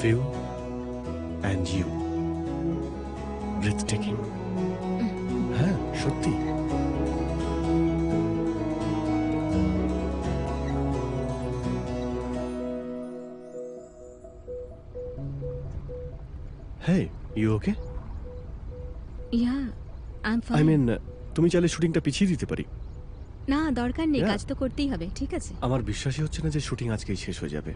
you and you. Breathtaking. হ্যাঁ সত্যি। Hey, you okay? Yeah, I'm fine. I mean, তুমি চাইলে শুটিংটা পিছিয়ে দিতে পারি। না দরকার নেই, Yeah. কাজ তো করতেই হবে, ঠিক আছে? আমার বিশ্বাসই হচ্ছে না যে শুটিং আজকেই শেষ হয়ে যাবে।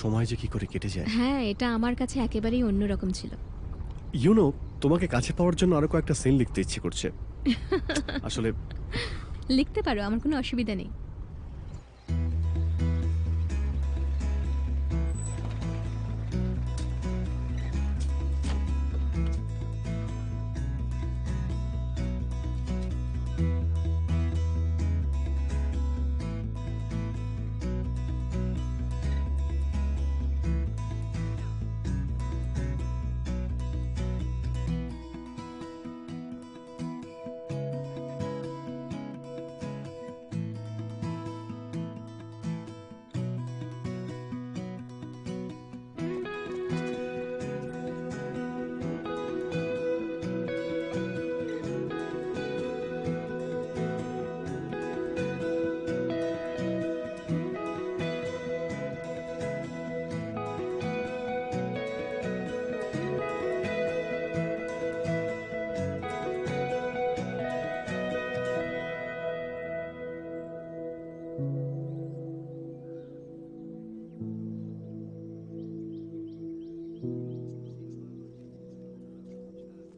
সময় যে কি করে কেটে যায়। হ্যাঁ, এটা আমার কাছে একেবারেই অন্যরকম ছিল। ইউ নো, তোমাকে কাছে পাওয়ার জন্য আরো কয়েকটা সিন লিখতে ইচ্ছে করছে। আসলে লিখতে পারো, আমার কোনো অসুবিধা নেই।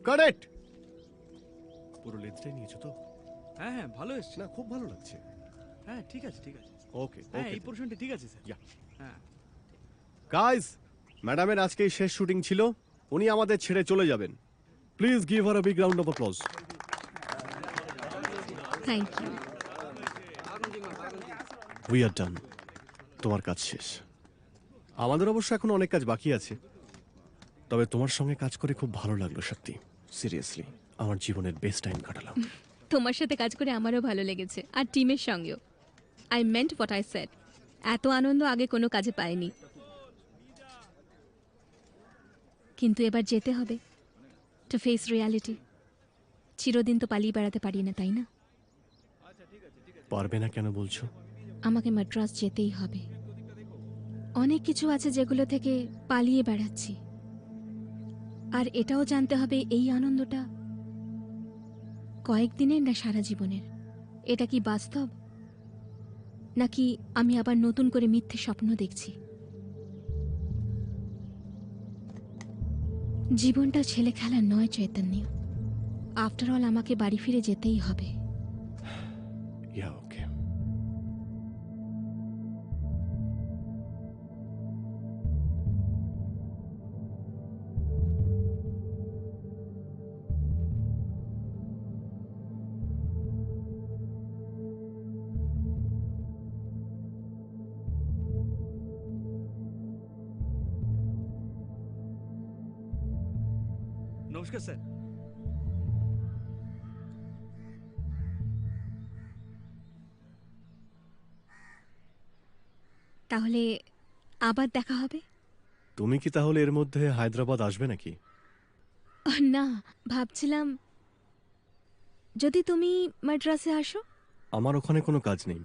কারেক্ট। পুরো লেন্সটাই নিয়েছো তো? হ্যাঁ হ্যাঁ ভালো এসছে। না খুব ভালো লাগছে। হ্যাঁ ঠিক আছে ঠিক আছে। ওকে হ্যাঁ ওকে। এই পোরশনটা ঠিক আছে স্যার। Yeah. হ্যাঁ গাইস, ম্যাডামের আজকেই শেষ শুটিং ছিল, উনি আমাদের ছেড়ে চলে যাবেন। Please give her a big round of applause. Thank you. We are done. তোমার কাজ শেষ। আমাদের অবশ্য এখন অনেক কাজ বাকি আছে, তবে তোমার সঙ্গে কাজ করে খুব ভালো লাগলো সত্যি। সিরিয়াসলি আমার জীবনের বেস্ট টাইম কাটালাম। তোমার সাথে কাজ করে আমারও ভালো লেগেছে, আর টিমের সঙ্গেও। I meant what I said. এত আনন্দ আগে কোনো কাজে পাইনি। কিন্তু এবার যেতে হবে, টু ফেস রিয়ালিটি। চিরদিন তো পালিয়ে বেড়াতে পারি না, তাই না? পারবে না কেন বলছো? আমাকে মাদ্রাজ যেতেই হবে। অনেক কিছু আছে যেগুলো থেকে পালিয়ে বেড়াচ্ছি, আর এটাও জানতে হবে এই আনন্দটা কয়েকদিনের না সারা জীবনের। এটা কি বাস্তব, নাকি আমি আবার নতুন করে মিথ্যে স্বপ্ন দেখছি? জীবনটা ছেলে খেলা নয় চৈতন্য। আফটার অল আমাকে বাড়ি ফিরে যেতেই হবে। ইয়া ওকে। নমস্কার স্যার। তাহলে আবার দেখা হবে? তুমি কি তাহলে এর মধ্যে হায়দ্রাবাদ আসবে নাকি? না, ভাবছিলাম যদি তুমি মাদ্রাসে আসো। আমার ওখানে কোনো কাজ নেই,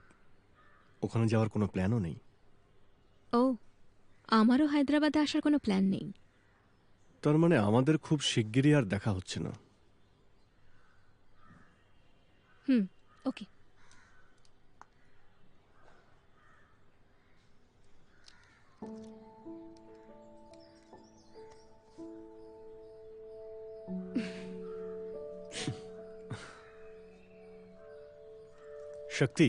ওখানে যাওয়ার কোনো প্ল্যানও নেই। ও, আমারও হায়দ্রাবাদে আসার কোনো প্ল্যান নেই। তার মানে আমাদের খুব শিগগিরই আর দেখা হচ্ছে না। ওকে। শক্তি,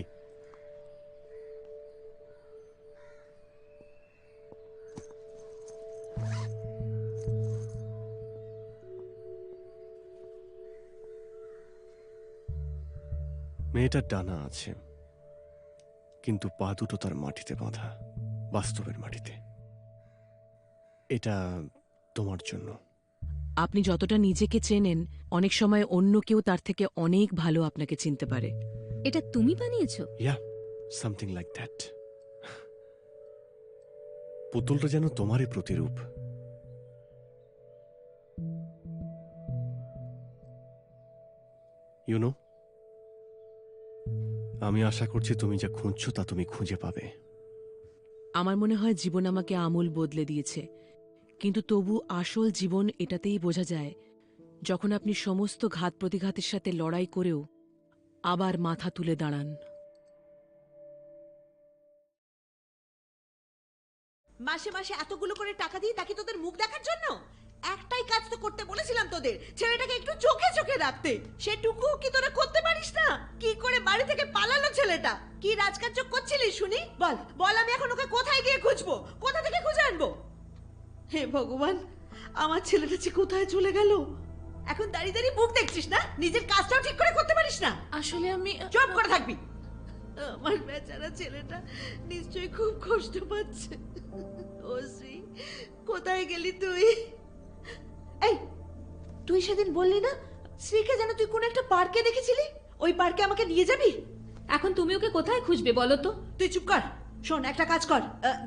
মেয়েটার ডানা আছে, কিন্তু পা দুটো তার মাটিতে বাঁধা, বাস্তবের মাটিতে। এটা তোমার জন্য। আপনি যতটা নিজেকে চেনেন, অনেক সময় অন্য কেউ তার থেকে অনেক ভালো আপনাকে চিনতে পারে। এটা তুমি বানিয়েছো? ইয়া, সামথিং লাইক দ্যাট। পুতুলটা যেন তোমারই প্রতিরূপ, ইউনো, আমি আশা করছি তুমি যা খুঁজছো তা তুমি খুঁজে পাবে। আমার মনে হয় জীবন আমাকে আমূল বদলে দিয়েছে, কিন্তু তবু আসল জীবন এটাতেই বোঝা যায় যখন আপনি সমস্ত ঘাত প্রতিঘাতের সাথে লড়াই করেও আবার মাথা তুলে দাঁড়ান। মাসে মাসে এতগুলো করে টাকা দিই তাকে তোদের মুখ দেখার জন্য? একটাই কাজ তো করতে বলেছিলাম তোদের, ছেলেটাকে একটু চোখে চোখে রাখতে। সেটুকু কি তোরা করতে পারিস না? কি করে বাড়ি থেকে পালালো ছেলেটা? কি রাজকার্য করছিলিস শুনি? বল বল, আমি এখন ওকে কোথায় গিয়ে খুঁজবো? কোথা থেকে খুঁজে আনবো? হে ভগবান, আমার ছেলেটা যে কোথায় চলে গেল? এখন দাঁড়িয়ে দাঁড়িয়ে মুখ দেখছিস না? নিজের কাজটাও ঠিক করে করতে পারিস না। আসলে আমি চুপ করে থাকবি। আমার বেচারা ছেলেটা নিশ্চয়ই খুব কষ্ট পাচ্ছে। ও শ্রী, কোথায় গেলি তুই? এই, তুই সেদিন বললি না শ্রীকে যেন তুই কোন একটা পার্কে দেখেছিলি? ওই পার্কে আমাকে নিয়ে যাবি? এখন তুমি ওকে কোথায় খুঁজবে বলো তো? তুই চুপ কর। শোন, একটা কাজ কর,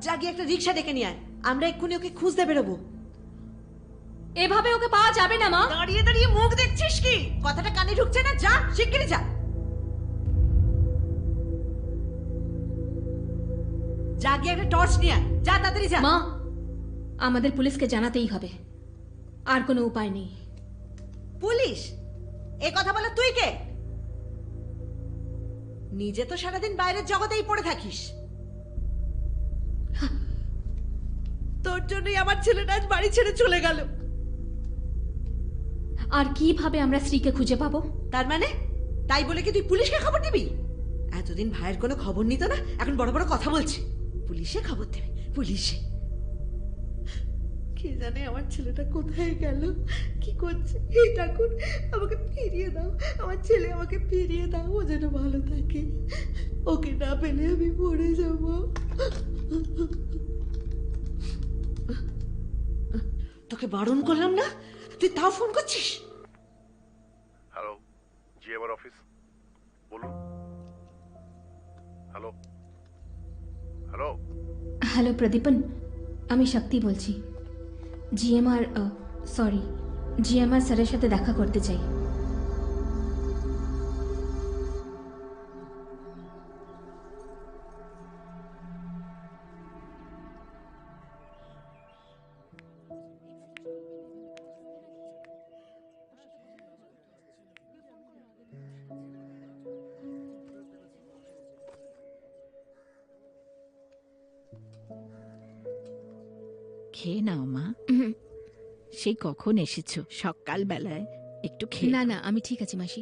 যা গিয়ে একটা রিক্সা ডেকে নিয়ে আয়। আমরা এক্ষুনি ওকে খুঁজতে বেরোবো। এভাবে ওকে পাওয়া যাবে না মা। দাঁড়িয়ে দাঁড়িয়ে মুখ দেখছিস কি? কথাটা কানে ঢুকছে না? যা, শিগগিরই যা। যা গিয়ে একটা টর্চ নিয়ে আয়, যা তাড়াতাড়ি যা। মা, আমাদের পুলিশকে জানাতেই হবে, আর কোনো উপায় নেই। পুলিশ? এ কথা বলা তুই কে? নিজে তো সারাদিন বাইরের জগতেই পড়ে থাকিস। তোর জন্যই আমার ছেলেটা আজ বাড়ি ছেড়ে চলে গেল। আর কিভাবে আমরা স্ত্রীকে খুঁজে পাবো? তার মানে তাই বলে কি তুই পুলিশকে খবর দিবি? এতদিন ভাইয়ের কোনো খবর নিত না, এখন বড় বড় কথা বলছে পুলিশে খবর দেবে। পুলিশে? কে জানে আমার ছেলেটা কোথায় গেল, কি করছে। হে ঠাকুর, আমাকে ফিরিয়ে দাও, আমার ছেলে আমাকে ফিরিয়ে দাও, ও যেন ভালো থাকে। ওকে না পেলে আমি মরে যাব। তোকে বারণ করলাম না, তুই তাও ফোন করছিস? হ্যালো, জিএমআর অফিস, বলুন। হ্যালো হ্যালো হ্যালো প্রদীপন, আমি শক্তি বলছি। জিএমআর স্যারের সাথে দেখা করতে চাই। খেয়ে নাও মা। সেই কখন এসেছো? সকাল বেলায় একটু খেয়ে না না, আমি ঠিক আছি মাসি।